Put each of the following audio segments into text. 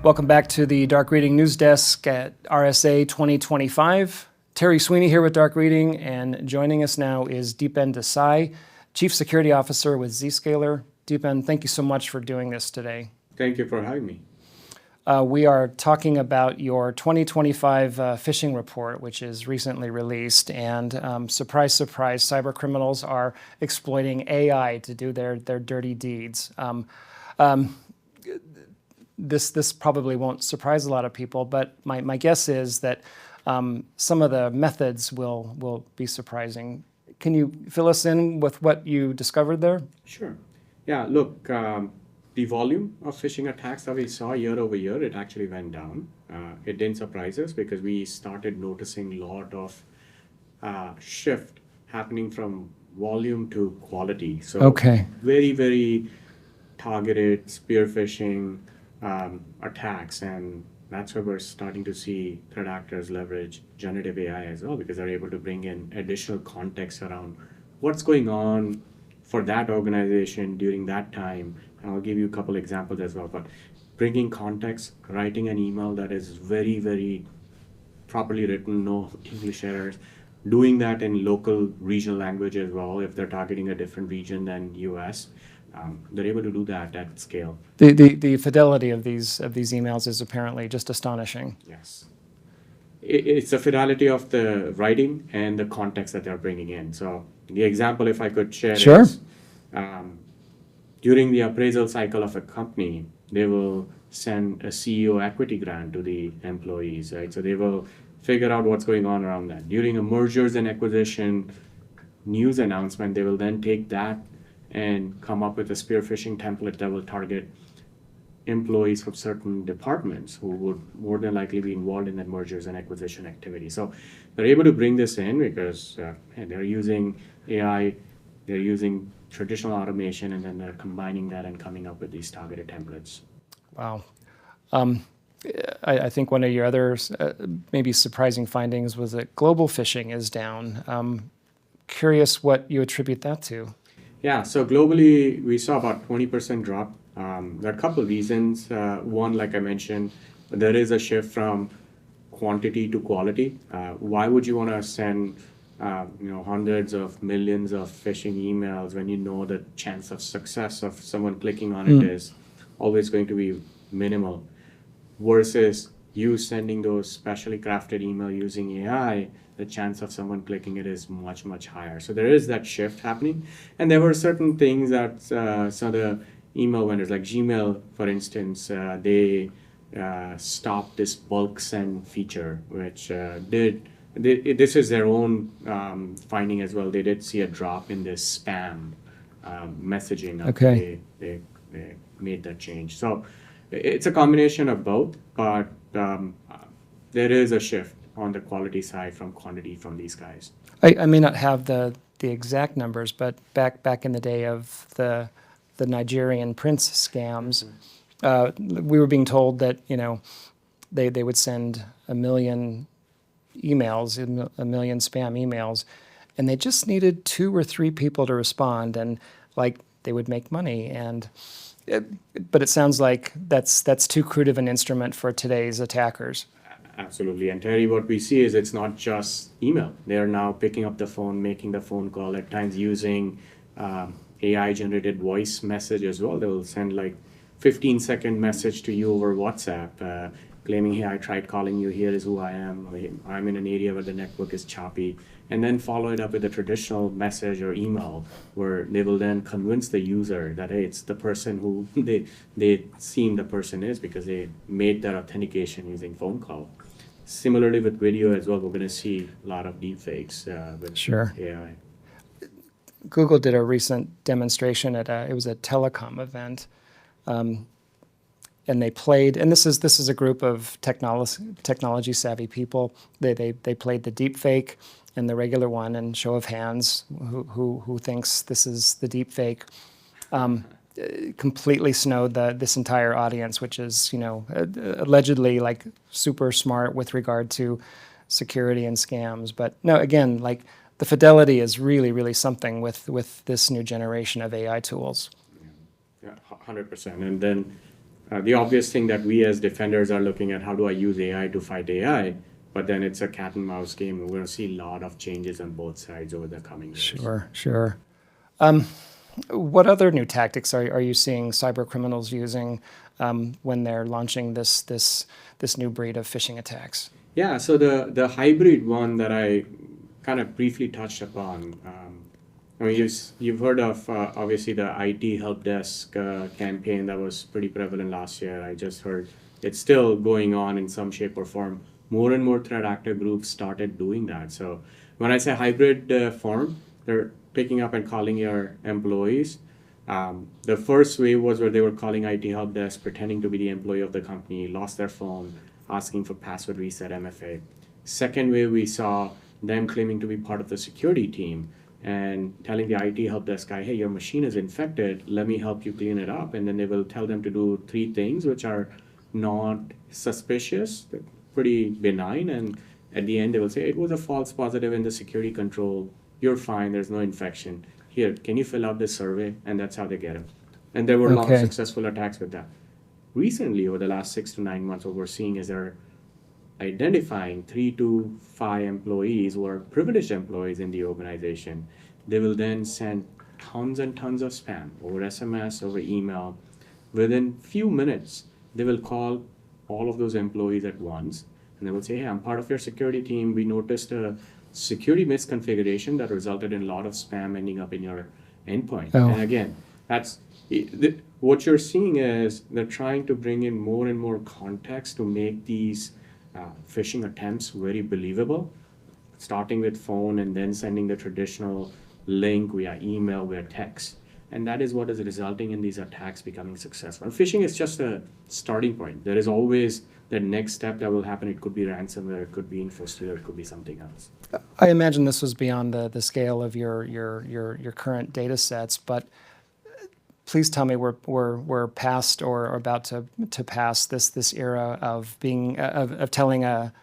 Welcome back to the Dark Reading News Desk at RSA25. Terry Sweeney here with Dark Reading, and joining us now is Deepen Desai, Chief Security Officer with Zscaler. Deepen, thank you so much for doing this today. Thank you for having me. We are talking about your 2025 phishing report, which is recently released, and surprise, surprise, cyber criminals are exploiting AI to do their dirty deeds. This probably won't surprise a lot of people, but my guess is that some of the methods will be surprising. Can you fill us in with what you discovered there? Sure. Yeah, look, the volume of phishing attacks that we saw year over year, it actually went down. It didn't surprise us because we started noticing a lot of shift happening from volume to quality. So okay. Very, very targeted spear phishing attacks, and that's where we're starting to see threat actors leverage generative AI as well, because they're able to bring in additional context around what's going on for that organization during that time. And I'll give you a couple examples as well, but bringing context, writing an email that is very, very properly written, no English errors, doing that in local regional language as well, if they're targeting a different region than US. They're able to do that at scale. The fidelity of these emails is apparently just astonishing. Yes. It's the fidelity of the writing and the context that they're bringing in. So the example, if I could share, sure. Is during the appraisal cycle of a company, they will send a CEO equity grant to the employees, right? So they will figure out what's going on around that. During a mergers and acquisition news announcement, they will then take that and come up with a spear phishing template that will target employees from certain departments who would more than likely be involved in that mergers and acquisition activity. So they're able to bring this in because they're using AI, they're using traditional automation, and then they're combining that and coming up with these targeted templates. Wow. I think one of your other maybe surprising findings was that global phishing is down. Curious what you attribute that to. Yeah, so globally, we saw about 20% drop. There are a couple of reasons. One, like I mentioned, there is a shift from quantity to quality. Why would you want to send hundreds of millions of phishing emails when you know the chance of success of someone clicking on it is always going to be minimal, versus you sending those specially crafted email using AI, the chance of someone clicking it is much, much higher. So there is that shift happening. And there were certain things that some of the email vendors, like Gmail, for instance, they stopped this bulk send feature, which this is their own finding as well. They did see a drop in this spam messaging. Okay. They made that change. So it's a combination of both, but there is a shift on the quality side from quantity from these guys. I may not have the exact numbers, but back in the day of the Nigerian prince scams, we were being told that they would send a million emails, a million spam emails, and they just needed 2 or 3 people to respond, and they would make money. But it sounds like that's too crude of an instrument for today's attackers. Absolutely. And Terry, what we see is it's not just email. They're now picking up the phone, making the phone call, at times using AI-generated voice message as well. They will send 15-second message to you over WhatsApp, claiming, hey, I tried calling you, here is who I am. I'm in an area where the network is choppy. And then follow it up with a traditional message or email where they will then convince the user that, hey, it's the person who they seem the person is, because they made that authentication using phone call. Similarly with video as well, we're going to see a lot of deepfakes with sure. AI. Google did a recent demonstration at it was a telecom event, and they played. And this is a group of technology savvy people. They played the deepfake and the regular one, and show of hands, who thinks this is the deepfake. Completely snowed this entire audience, which is allegedly super smart with regard to security and scams. But no, again, the fidelity is really, really something with this new generation of AI tools. Yeah, 100%. And then the obvious thing that we as defenders are looking at, how do I use AI to fight AI? But then it's a cat and mouse game. We're going to see a lot of changes on both sides over the coming years. Sure. What other new tactics are you seeing cyber criminals using when they're launching this new breed of phishing attacks? Yeah, so the hybrid one that I kind of briefly touched upon, I mean, you've heard of obviously the IT help desk campaign that was pretty prevalent last year. I just heard it's still going on in some shape or form. More and more threat actor groups started doing that. So when I say hybrid form, they're picking up and calling your employees. The first wave was where they were calling IT help desk, pretending to be the employee of the company, lost their phone, asking for password reset, MFA. Second wave, we saw them claiming to be part of the security team and telling the IT help desk guy, hey, your machine is infected, let me help you clean it up. And then they will tell them to do 3 things, which are not suspicious, pretty benign. And at the end, they will say, it was a false positive in the security control. You're fine, there's no infection. Here, can you fill out this survey? And that's how they get them. And there were a lot of successful attacks with that. Recently, over the last 6 to 9 months, what we're seeing is they're identifying 3 to 5 employees who are privileged employees in the organization. They will then send tons and tons of spam over SMS, over email. Within few minutes, they will call all of those employees at once, and they will say, hey, I'm part of your security team. We noticed a security misconfiguration that resulted in a lot of spam ending up in your endpoint. And again, that's what you're seeing is they're trying to bring in more and more context to make these phishing attempts very believable, starting with phone and then sending the traditional link via email, via text. And that is what is resulting in these attacks becoming successful. And phishing is just a starting point. There is always the next step that will happen. It could be ransomware, it could be infostate, it could be something else. I imagine this was beyond the scale of your current data sets, but please tell me we're past or about to pass this era of being of telling a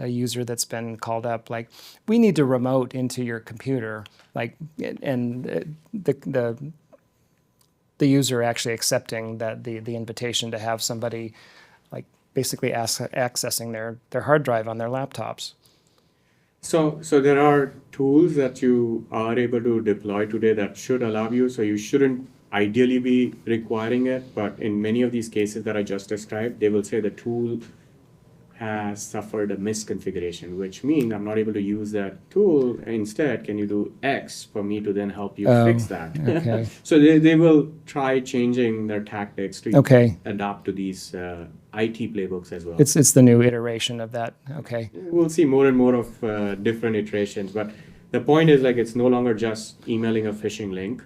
user that's been called up, like, we need to remote into your computer, like, and the user actually accepting that the invitation to have somebody like basically accessing their hard drive on their laptops. So there are tools that you are able to deploy today that should allow you, so you shouldn't ideally be requiring it, but in many of these cases that I just described, they will say the tool has suffered a misconfiguration, which means I'm not able to use that tool. Instead, can you do X for me to then help you fix that? Okay. So they will try changing their tactics to adapt to these IT playbooks as well. It's the new iteration of that. Okay. We'll see more and more of different iterations, but the point is, like, it's no longer just emailing a phishing link.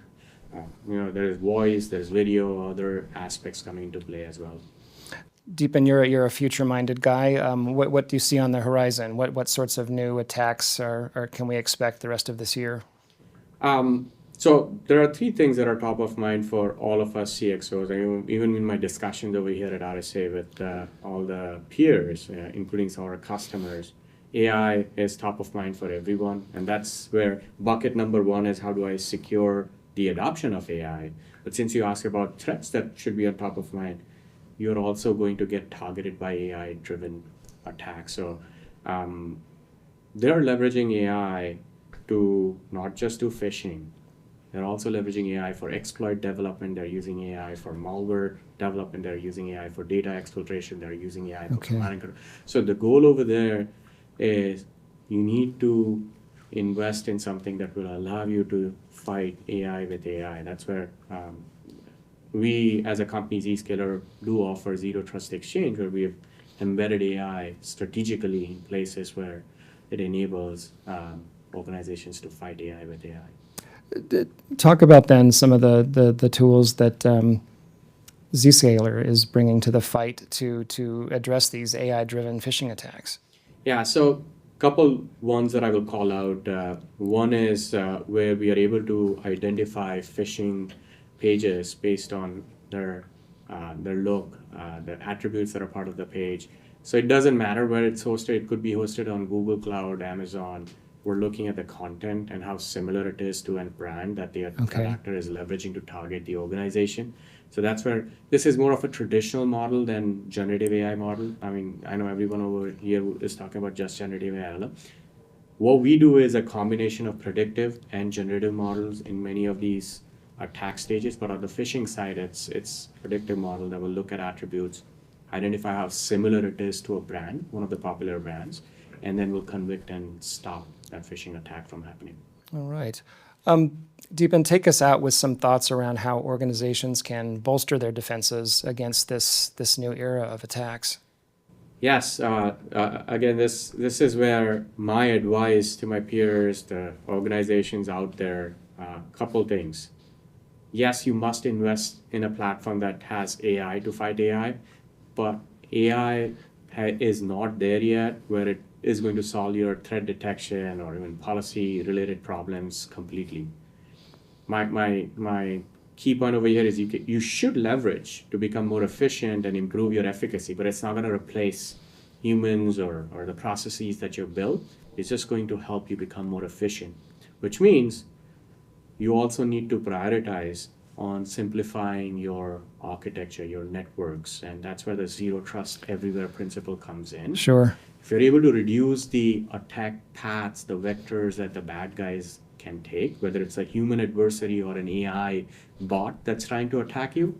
There's voice, there's video, other aspects coming into play as well. Deepen, you're a future-minded guy. What do you see on the horizon? What sorts of new attacks can we expect the rest of this year? So there are 3 things that are top of mind for all of us CXOs. Even in my discussions over here at RSA with all the peers, including some of our customers, AI is top of mind for everyone. And that's where bucket number 1 is, how do I secure the adoption of AI? But since you asked about threats that should be on top of mind, you're also going to get targeted by AI-driven attacks. So they're leveraging AI to not just do phishing. They're also leveraging AI for exploit development. They're using AI for malware development. They're using AI for data exfiltration. They're using AI for command and control. So the goal over there is you need to invest in something that will allow you to fight AI with AI. That's where we, as a company, Zscaler, do offer Zero Trust Exchange, where we have embedded AI strategically in places where it enables organizations to fight AI with AI. Talk about then some of the tools that Zscaler is bringing to the fight to address these AI-driven phishing attacks. Yeah, so couple ones that I will call out. One is where we are able to identify phishing pages based on their look, the attributes that are part of the page. So it doesn't matter where it's hosted. It could be hosted on Google Cloud, Amazon. We're looking at the content and how similar it is to a brand that the actor is leveraging to target the organization. So that's where this is more of a traditional model than generative AI model. I mean, I know everyone over here is talking about just generative AI. What we do is a combination of predictive and generative models in many of these attack stages, but on the phishing side, it's predictive model that will look at attributes, identify how similar it is to a brand, one of the popular brands, and then will convict and stop that phishing attack from happening. All right. Deepen, take us out with some thoughts around how organizations can bolster their defenses against this new era of attacks. Yes, again, this is where my advice to my peers, the organizations out there, couple things. Yes, you must invest in a platform that has AI to fight AI, but AI is not there yet where it is going to solve your threat detection or even policy-related problems completely. My key point over here is you should leverage to become more efficient and improve your efficacy, but it's not going to replace humans or the processes that you've built. It's just going to help you become more efficient, which means you also need to prioritize on simplifying your architecture, your networks, and that's where the zero trust everywhere principle comes in. Sure. If you're able to reduce the attack paths, the vectors that the bad guys can take, whether it's a human adversary or an AI bot that's trying to attack you,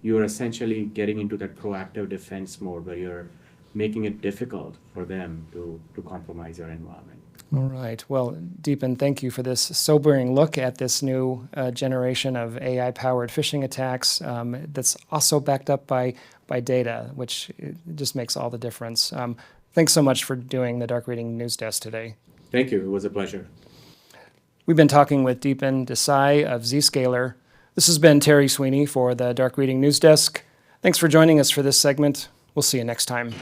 you're essentially getting into that proactive defense mode where you're making it difficult for them to compromise your environment. All right. Well, Deepen, thank you for this sobering look at this new generation of AI-powered phishing attacks that's also backed up by data, which just makes all the difference. Thanks so much for doing the Dark Reading News Desk today. Thank you. It was a pleasure. We've been talking with Deepen Desai of Zscaler. This has been Terry Sweeney for the Dark Reading News Desk. Thanks for joining us for this segment. We'll see you next time.